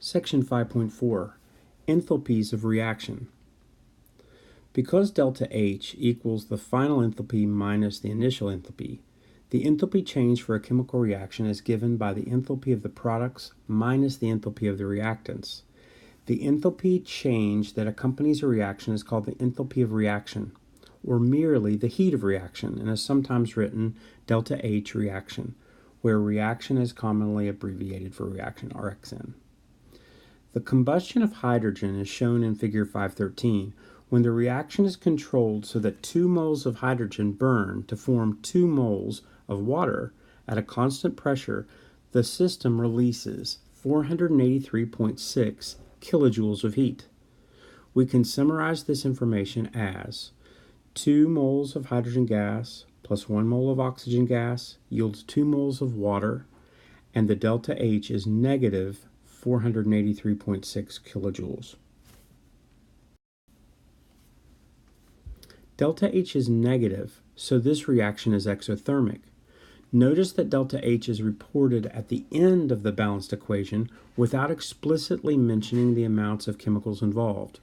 Section 5.4, Enthalpies of reaction. Because delta H equals the final enthalpy minus the initial enthalpy, the enthalpy change for a chemical reaction is given by the enthalpy of the products minus the enthalpy of the reactants. The enthalpy change that accompanies a reaction is called the enthalpy of reaction, or merely the heat of reaction, and is sometimes written delta H reaction, where reaction is commonly abbreviated for reaction, RXN. The combustion of hydrogen is shown in figure 513 when the reaction is controlled so that 2 moles of hydrogen burn to form 2 moles of water at a constant pressure. The system releases 483.6 kilojoules of heat. We can summarize this information as 2 moles of hydrogen gas plus 1 mole of oxygen gas yields 2 moles of water, and the delta H is negative 483.6 kilojoules. Delta H is negative, so this reaction is exothermic. Notice that delta H is reported at the end of the balanced equation without explicitly mentioning the amounts of chemicals involved.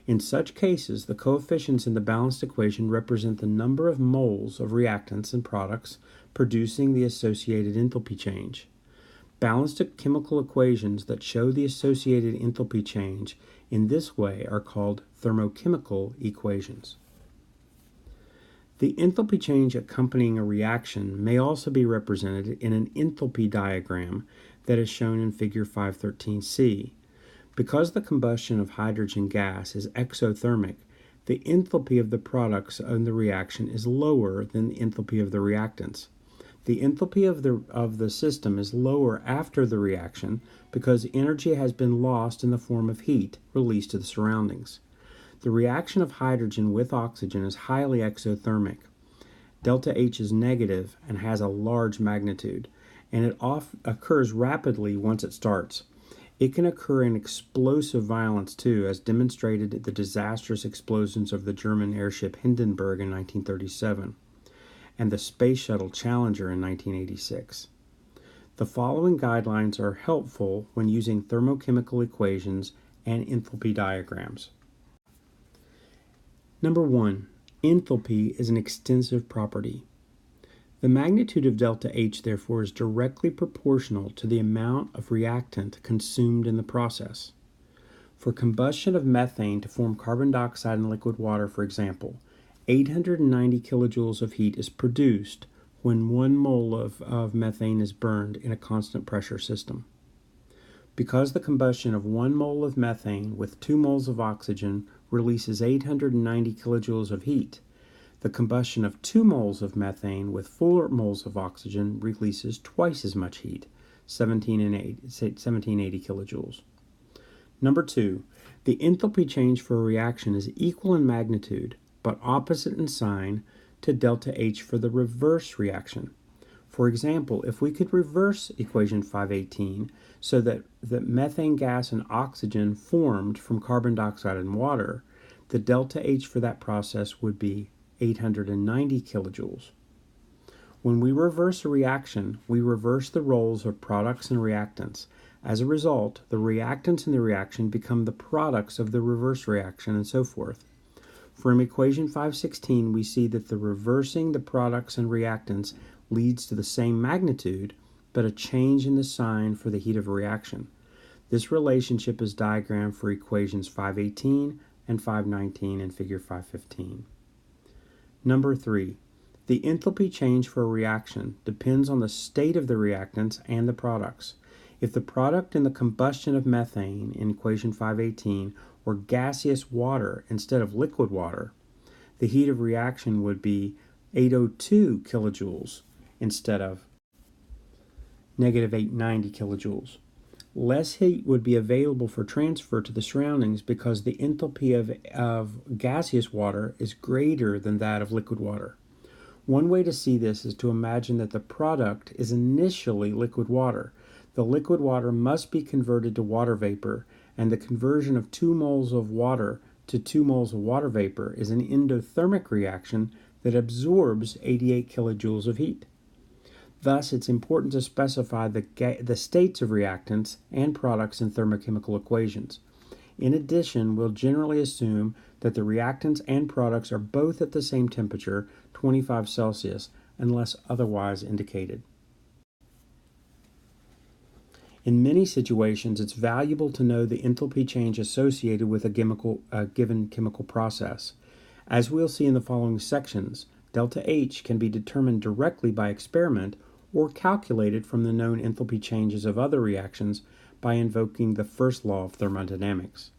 In such cases, the coefficients in the balanced equation represent the number of moles of reactants and products producing the associated enthalpy change. Balanced chemical equations that show the associated enthalpy change in this way are called thermochemical equations. The enthalpy change accompanying a reaction may also be represented in an enthalpy diagram that is shown in figure 513c. Because the combustion of hydrogen gas is exothermic, the enthalpy of the products in the reaction is lower than the enthalpy of the reactants. The enthalpy of the system is lower after the reaction because energy has been lost in the form of heat released to the surroundings. The reaction of hydrogen with oxygen is highly exothermic. Delta H is negative and has a large magnitude, and it occurs rapidly once it starts. It can occur in explosive violence too, as demonstrated at the disastrous explosions of the German airship Hindenburg in 1937. And the Space Shuttle Challenger in 1986. The following guidelines are helpful when using thermochemical equations and enthalpy diagrams. Number 1. Enthalpy is an extensive property. The magnitude of delta H, therefore, is directly proportional to the amount of reactant consumed in the process. For combustion of methane to form carbon dioxide and liquid water, for example, 890 kilojoules of heat is produced when 1 mole of methane is burned in a constant pressure system. Because the combustion of 1 mole of methane with 2 moles of oxygen releases 890 kilojoules of heat, the combustion of 2 moles of methane with 4 moles of oxygen releases twice as much heat, 1780 kilojoules. Number 2, the enthalpy change for a reaction is equal in magnitude but opposite in sign to delta H for the reverse reaction. For example, if we could reverse equation 518 so that methane gas and oxygen formed from carbon dioxide and water, the delta H for that process would be 890 kilojoules. When we reverse a reaction, we reverse the roles of products and reactants. As a result, the reactants in the reaction become the products of the reverse reaction, and so forth. From equation 516, we see that the reversing the products and reactants leads to the same magnitude, but a change in the sign for the heat of a reaction. This relationship is diagrammed for equations 518 and 519 in figure 515. Number 3. The enthalpy change for a reaction depends on the state of the reactants and the products. If the product in the combustion of methane in equation 518 were gaseous water instead of liquid water, the heat of reaction would be 802 kilojoules instead of negative 890 kilojoules. Less heat would be available for transfer to the surroundings because the enthalpy of gaseous water is greater than that of liquid water. One way to see this is to imagine that the product is initially liquid water. The liquid water must be converted to water vapor, and the conversion of 2 moles of water to 2 moles of water vapor is an endothermic reaction that absorbs 88 kilojoules of heat. Thus, it's important to specify the states of reactants and products in thermochemical equations. In addition, we'll generally assume that the reactants and products are both at the same temperature, 25 Celsius, unless otherwise indicated. In many situations, it's valuable to know the enthalpy change associated with a given chemical process. As we'll see in the following sections, delta H can be determined directly by experiment or calculated from the known enthalpy changes of other reactions by invoking the first law of thermodynamics.